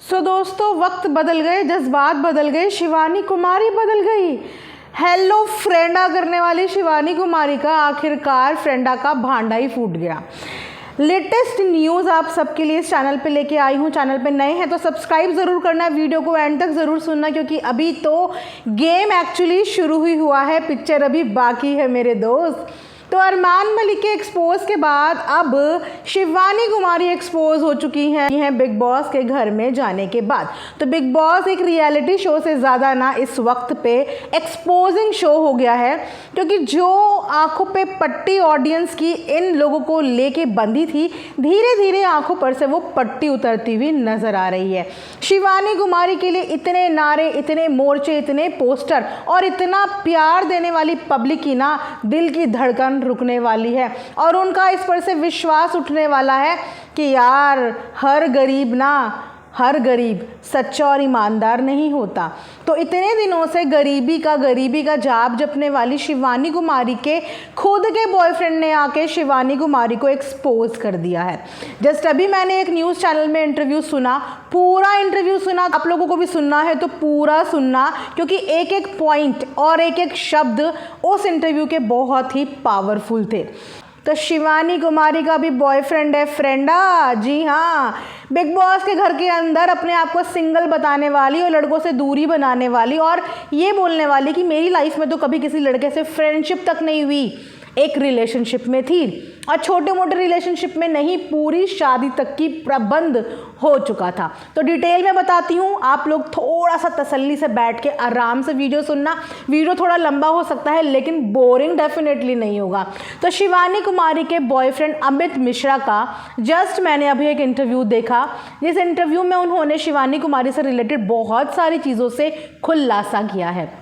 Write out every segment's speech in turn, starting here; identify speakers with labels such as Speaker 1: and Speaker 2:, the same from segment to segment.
Speaker 1: दोस्तों, वक्त बदल गए, जज्बात बदल गए, शिवानी कुमारी बदल गई। हेलो फ्रेंडा करने वाली शिवानी कुमारी का आखिरकार फ्रेंडा का भांडा ही फूट गया। लेटेस्ट न्यूज़ आप सबके लिए इस चैनल पे लेके आई हूँ। चैनल पे नए हैं तो सब्सक्राइब ज़रूर करना, वीडियो को एंड तक ज़रूर सुनना, क्योंकि अभी तो गेम एक्चुअली शुरू ही हुआ है, पिक्चर अभी बाकी है मेरे दोस्त। तो अरमान मलिक के एक्सपोज के बाद अब शिवानी कुमारी एक्सपोज हो चुकी हैं बिग बॉस के घर में जाने के बाद। तो बिग बॉस एक रियलिटी शो से ज़्यादा ना इस वक्त पे एक्सपोजिंग शो हो गया है, क्योंकि जो आंखों पे पट्टी ऑडियंस की इन लोगों को लेके बंधी थी, धीरे धीरे आंखों पर से वो पट्टी उतरती हुई नजर आ रही है। शिवानी कुमारी के लिए इतने नारे, इतने मोर्चे, इतने पोस्टर और इतना प्यार देने वाली पब्लिक की ना दिल की धड़कन रुकने वाली है, और उनका इस पर से विश्वास उठने वाला है कि यार हर गरीब सच्चा और ईमानदार नहीं होता। तो इतने दिनों से गरीबी का जाप जपने वाली शिवानी कुमारी के खुद के बॉयफ्रेंड ने आके शिवानी कुमारी को एक्सपोज कर दिया है। जस्ट अभी मैंने एक न्यूज़ चैनल में इंटरव्यू सुना, पूरा इंटरव्यू सुना। आप लोगों को भी सुनना है तो पूरा सुनना, क्योंकि एक एक पॉइंट और एक एक शब्द उस इंटरव्यू के बहुत ही पावरफुल थे। तो शिवानी कुमारी का भी बॉयफ्रेंड है फ्रेंडा, जी हाँ, बिग बॉस के घर के अंदर अपने आप को सिंगल बताने वाली और लड़कों से दूरी बनाने वाली और ये बोलने वाली कि मेरी लाइफ में तो कभी किसी लड़के से फ्रेंडशिप तक नहीं हुई, एक रिलेशनशिप में थी, और छोटे मोटे रिलेशनशिप में नहीं, पूरी शादी तक की प्रबंध हो चुका था। तो डिटेल में बताती हूँ, आप लोग थोड़ा सा तसल्ली से बैठ के आराम से वीडियो सुनना। वीडियो थोड़ा लंबा हो सकता है लेकिन बोरिंग डेफिनेटली नहीं होगा। तो शिवानी कुमारी के बॉयफ्रेंड अमित मिश्रा का जस्ट मैंने अभी एक इंटरव्यू देखा, जिस इंटरव्यू में उन्होंने शिवानी कुमारी से रिलेटेड बहुत सारी चीज़ों से खुलासा किया है।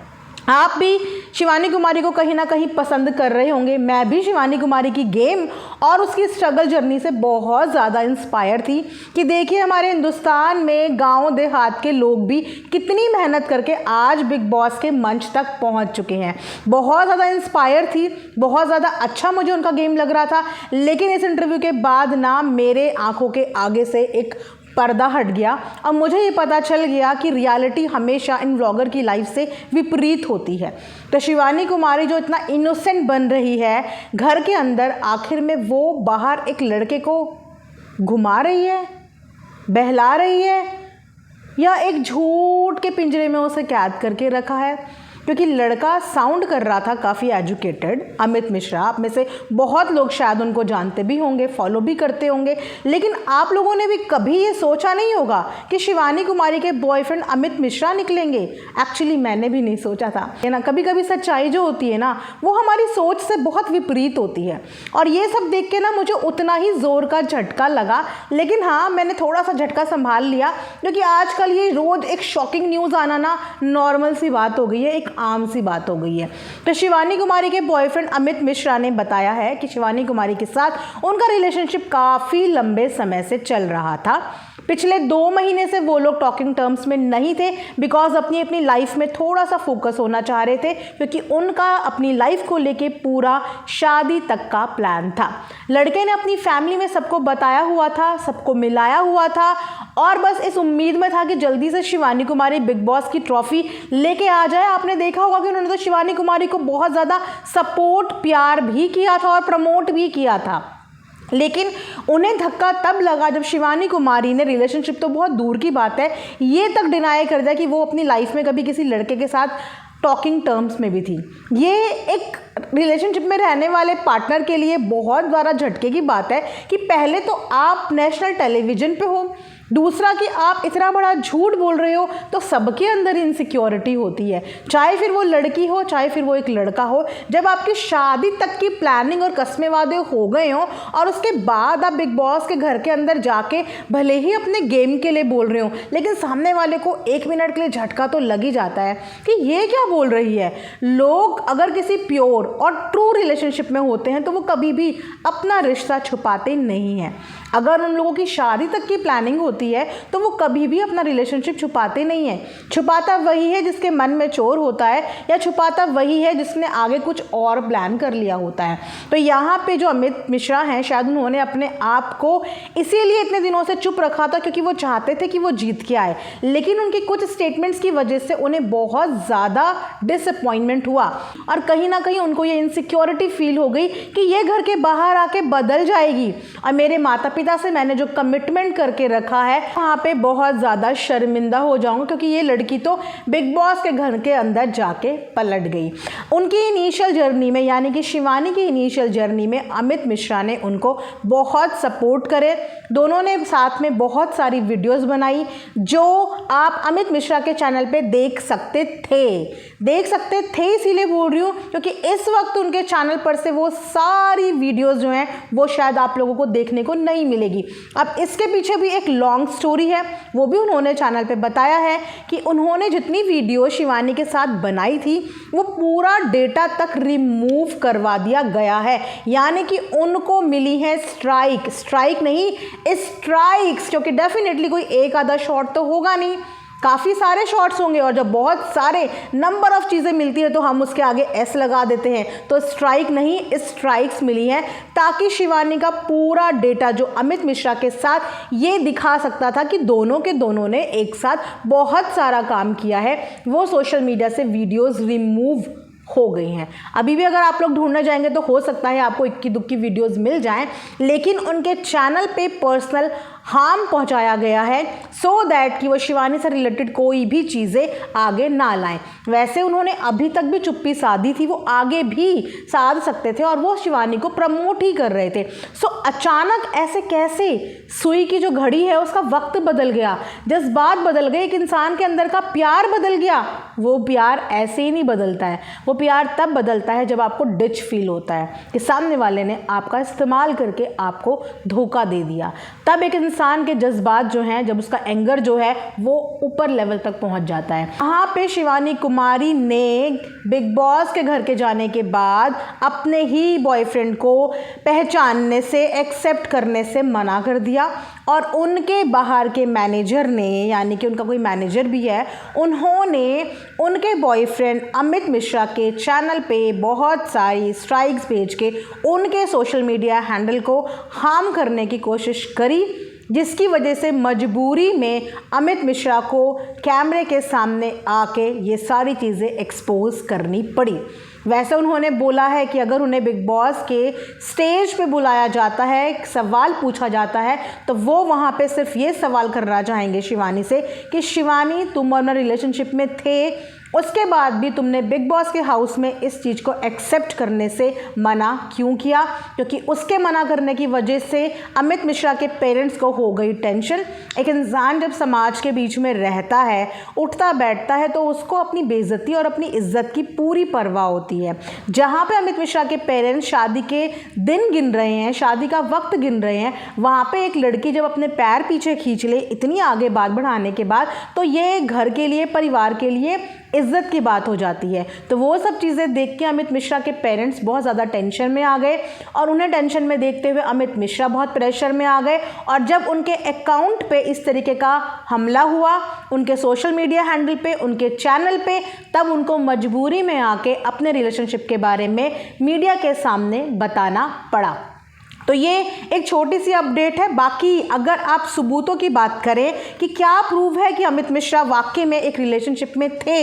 Speaker 1: आप भी शिवानी कुमारी को कहीं ना कहीं पसंद कर रहे होंगे। मैं भी शिवानी कुमारी की गेम और उसकी स्ट्रगल जर्नी से बहुत ज़्यादा इंस्पायर थी कि देखिए हमारे हिंदुस्तान में गांव देहात के लोग भी कितनी मेहनत करके आज बिग बॉस के मंच तक पहुंच चुके हैं। बहुत ज़्यादा इंस्पायर थी, बहुत ज़्यादा अच्छा मुझे उनका गेम लग रहा था। लेकिन इस इंटरव्यू के बाद ना मेरे आंखों के आगे से एक पर्दा हट गया और मुझे ये पता चल गया कि रियलिटी हमेशा इन व्लॉगर की लाइफ से विपरीत होती है। तो शिवानी कुमारी जो इतना इनोसेंट बन रही है घर के अंदर, आखिर में वो बाहर एक लड़के को घुमा रही है, बहला रही है, या एक झूठ के पिंजरे में उसे कैद करके रखा है। क्योंकि लड़का साउंड कर रहा था काफ़ी एजुकेटेड, अमित मिश्रा, आप में से बहुत लोग शायद उनको जानते भी होंगे, फॉलो भी करते होंगे। लेकिन आप लोगों ने भी कभी ये सोचा नहीं होगा कि शिवानी कुमारी के बॉयफ्रेंड अमित मिश्रा निकलेंगे। एक्चुअली मैंने भी नहीं सोचा था, है ना। कभी कभी सच्चाई जो होती है ना, वो हमारी सोच से बहुत विपरीत होती है, और ये सब देख के ना मुझे उतना ही ज़ोर का झटका लगा। लेकिन हाँ, मैंने थोड़ा सा झटका संभाल लिया, क्योंकि आजकल ये रोज़ एक शॉकिंग न्यूज़ आना ना नॉर्मल सी बात हो गई है, एक आम सी बात हो गई है। तो शिवानी कुमारी के बॉयफ्रेंड अमित मिश्रा ने बताया है कि शिवानी कुमारी के साथ उनका रिलेशनशिप काफ़ी लंबे समय से चल रहा था। पिछले 2 महीने से वो लोग टॉकिंग टर्म्स में नहीं थे, बिकॉज अपनी लाइफ में थोड़ा सा फोकस होना चाह रहे थे, क्योंकि उनका अपनी लाइफ को लेके पूरा शादी तक का प्लान था। लड़के ने अपनी फैमिली में सबको बताया हुआ था, सबको मिलाया हुआ था, और बस इस उम्मीद में था कि जल्दी से शिवानी कुमारी बिग बॉस की ट्रॉफी लेके आ जाए। आपने देखा होगा कि उन्होंने तो शिवानी कुमारी को बहुत ज़्यादा सपोर्ट, प्यार भी किया था और प्रमोट भी किया था। लेकिन उन्हें धक्का तब लगा जब शिवानी कुमारी ने, रिलेशनशिप तो बहुत दूर की बात है, ये तक डिनाई कर दिया कि वो अपनी लाइफ में कभी किसी लड़के के साथ टॉकिंग टर्म्स में भी थी। ये एक रिलेशनशिप में रहने वाले पार्टनर के लिए बहुत ज़्यादा झटके की बात है कि पहले तो आप नेशनल टेलीविज़न पे हो, दूसरा कि आप इतना बड़ा झूठ बोल रहे हो, तो सबके अंदर इनसिक्योरिटी होती है, चाहे फिर वो लड़की हो, चाहे फिर वो एक लड़का हो। जब आपकी शादी तक की प्लानिंग और कस्में वादे हो गए हो और उसके बाद आप बिग बॉस के घर के अंदर जाके भले ही अपने गेम के लिए बोल रहे हो, लेकिन सामने वाले को 1 मिनट के लिए झटका तो लग ही जाता है कि ये क्या बोल रही है। लोग अगर किसी प्योर और ट्रू रिलेशनशिप में होते हैं तो वो कभी भी अपना रिश्ता छुपाते नहीं हैं। अगर उन लोगों की शादी तक की प्लानिंग होती है तो वो कभी भी अपना रिलेशनशिप छुपाते नहीं हैं। छुपाता वही है जिसके मन में चोर होता है, या छुपाता वही है जिसने आगे कुछ और प्लान कर लिया होता है। तो यहाँ पे जो अमित मिश्रा हैं, शायद उन्होंने अपने आप को इसीलिए इतने दिनों से चुप रखा था क्योंकि वो चाहते थे कि वो जीत के आए, लेकिन उनकी कुछ स्टेटमेंट्स की वजह से उन्हें बहुत ज़्यादा डिसअपॉइंटमेंट हुआ और कहीं ना कहीं उनको ये इनसिक्योरिटी फील हो गई कि ये घर के बाहर आके बदल जाएगी और मेरे माता पिता से मैंने जो कमिटमेंट करके रखा है वहाँ पे बहुत ज़्यादा शर्मिंदा हो जाऊँगा, क्योंकि ये लड़की तो बिग बॉस के घर के अंदर जाके पलट गई। उनकी इनिशियल जर्नी में, यानी कि शिवानी की इनिशियल जर्नी में अमित मिश्रा ने उनको बहुत सपोर्ट करे। दोनों ने साथ में बहुत सारी वीडियोस बनाई जो आप अमित मिश्रा के चैनल पे देख सकते थे इसीलिए बोल रही हूँ क्योंकि इस वक्त उनके चैनल पर से वो सारी वीडियोस जो हैं वो शायद आप लोगों को देखने को नहीं मिलेगी। अब इसके पीछे भी एक लॉन्ग स्टोरी है, वो भी उन्होंने चैनल पे बताया है कि उन्होंने जितनी वीडियो शिवानी के साथ बनाई थी वो पूरा डेटा तक रिमूव करवा दिया गया है, यानी कि उनको मिली है स्ट्राइक नहीं स्ट्राइक्स, क्योंकि डेफिनेटली कोई एक आधा शॉट तो होगा नहीं, काफ़ी सारे शॉट्स होंगे और जब बहुत सारे नंबर ऑफ चीज़ें मिलती है तो हम उसके आगे एस लगा देते हैं। तो स्ट्राइक नहीं स्ट्राइक्स मिली हैं ताकि शिवानी का पूरा डेटा जो अमित मिश्रा के साथ ये दिखा सकता था कि दोनों के दोनों ने एक साथ बहुत सारा काम किया है, वो सोशल मीडिया से वीडियोज़ रिमूव हो गई हैं। अभी भी अगर आप लोग ढूंढने जाएंगे तो हो सकता है आपको इक्की दुक्की वीडियोस मिल जाएं, लेकिन उनके चैनल पे पर्सनल हार्म पहुंचाया गया है सो दैट कि वो शिवानी से रिलेटेड कोई भी चीज़ें आगे ना लाएं। वैसे उन्होंने अभी तक भी चुप्पी साधी थी, वो आगे भी साध सकते थे और वो शिवानी को प्रमोट ही कर रहे थे। सो अचानक ऐसे कैसे सुई की जो घड़ी है उसका वक्त बदल गया, जज्बात बदल गए, एक इंसान के अंदर का प्यार बदल गया। वो प्यार ऐसे ही नहीं बदलता है, वो प्यार तब बदलता है जब आपको डिच फील होता है कि सामने वाले ने आपका इस्तेमाल करके आपको धोखा दे दिया। तब एक इंसान के जज्बात जो हैं, जब उसका एंगर जो है वो ऊपर लेवल तक पहुंच जाता है। यहाँ पे शिवानी कुमारी ने बिग बॉस के घर के जाने के बाद अपने ही बॉयफ्रेंड को पहचानने से, एक्सेप्ट करने से मना कर दिया और उनके बाहर के मैनेजर ने, यानी कि उनका कोई मैनेजर भी है, उन्होंने उनके बॉयफ्रेंड अमित मिश्रा के चैनल पे बहुत सारी स्ट्राइक्स भेज के उनके सोशल मीडिया हैंडल को हार्म करने की कोशिश करी, जिसकी वजह से मजबूरी में अमित मिश्रा को कैमरे के सामने आके ये सारी चीज़ें एक्सपोज करनी पड़ी। वैसे उन्होंने बोला है कि अगर उन्हें बिग बॉस के स्टेज पे बुलाया जाता है, सवाल पूछा जाता है, तो वो वहाँ पे सिर्फ ये सवाल करना चाहेंगे शिवानी से कि शिवानी तुम और मैं रिलेशनशिप में थे, उसके बाद भी तुमने बिग बॉस के हाउस में इस चीज़ को एक्सेप्ट करने से मना क्यों किया? क्योंकि उसके मना करने की वजह से अमित मिश्रा के पेरेंट्स को हो गई टेंशन। एक इंसान जब समाज के बीच में रहता है, उठता बैठता है, तो उसको अपनी बेइज्जती और अपनी इज्जत की पूरी परवाह होती है। जहाँ पे अमित मिश्रा के पेरेंट्स शादी के दिन गिन रहे हैं, शादी का वक्त गिन रहे हैं, वहाँ पे एक लड़की जब अपने पैर पीछे खींच ले इतनी आगे बात बढ़ाने के बाद, तो ये घर के लिए, परिवार के लिए इज्जत की बात हो जाती है। तो वो सब चीज़ें देख के अमित मिश्रा के पेरेंट्स बहुत ज़्यादा टेंशन में आ गए और उन्हें टेंशन में देखते हुए अमित मिश्रा बहुत प्रेशर में आ गए। और जब उनके अकाउंट पे इस तरीके का हमला हुआ, उनके सोशल मीडिया हैंडल पे, उनके चैनल पे, तब उनको मजबूरी में आके अपने रिलेशनशिप के बारे में मीडिया के सामने बताना पड़ा। तो ये एक छोटी सी अपडेट है। बाकी अगर आप सबूतों की बात करें कि क्या प्रूव है कि अमित मिश्रा वाकई में एक रिलेशनशिप में थे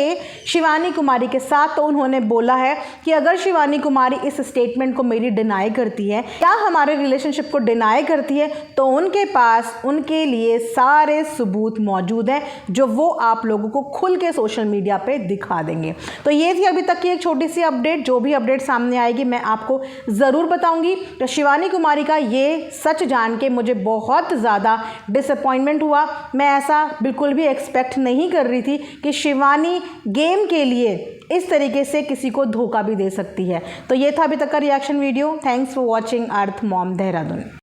Speaker 1: शिवानी कुमारी के साथ, तो उन्होंने बोला है कि अगर शिवानी कुमारी इस स्टेटमेंट को मेरी डिनाई करती है या हमारे रिलेशनशिप को डिनाई करती है, तो उनके पास उनके लिए सारे सबूत मौजूद हैं जो वो आप लोगों को खुल के सोशल मीडिया पे दिखा देंगे। तो ये थी अभी तक की एक छोटी सी अपडेट। जो भी अपडेट सामने आएगी मैं आपको ज़रूर बताऊँगी। तो शिवानी कुमारी का ये सच जान के मुझे बहुत ज़्यादा डिसअपॉइंटमेंट हुआ। मैं ऐसा बिल्कुल भी एक्सपेक्ट नहीं कर रही थी कि शिवानी गेम के लिए इस तरीके से किसी को धोखा भी दे सकती है। तो ये था अभी तक का reaction video. Thanks for watching earth mom Dehradun.